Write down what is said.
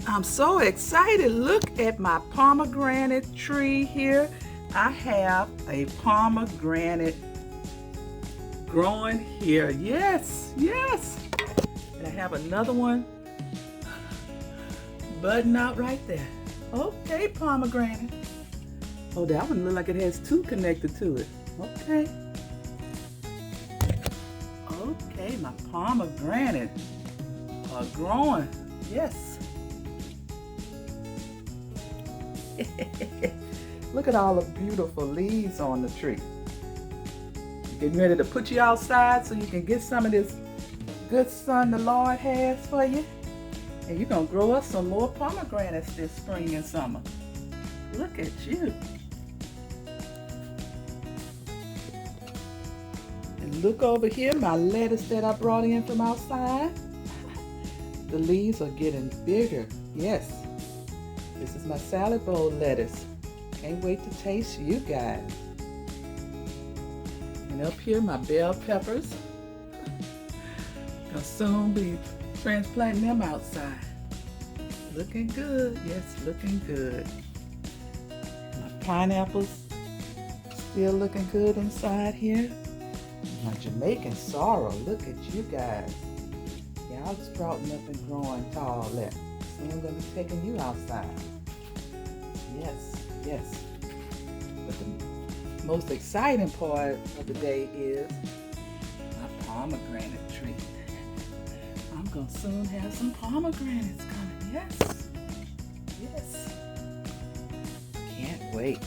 I'm so excited. Look at my pomegranate tree here. I have a pomegranate growing here. Yes, yes. And I have another one budding out right there. Okay, pomegranate. Oh, that one looks like it has two connected to it. Okay. Okay, my pomegranate are growing. Yes. Look at all the beautiful leaves on the tree. Getting ready to put you outside so you can get some of this good sun the Lord has for you. And you're going to grow us some more pomegranates this spring and summer. Look at you. And look over here, my lettuce that I brought in from outside. The leaves are getting bigger. Yes. This is my salad bowl lettuce. Can't wait to taste you guys. And up here, my bell peppers. Gonna soon be transplanting them outside. Looking good. Yes, looking good. My pineapples still looking good inside here. My Jamaican sorrel. Look at you guys. Y'all sprouting up and growing tall there. Soon I'm gonna be taking you outside. Yes, yes. But the most exciting part of the day is my pomegranate tree. I'm gonna soon have some pomegranates coming. Yes, yes. Can't wait.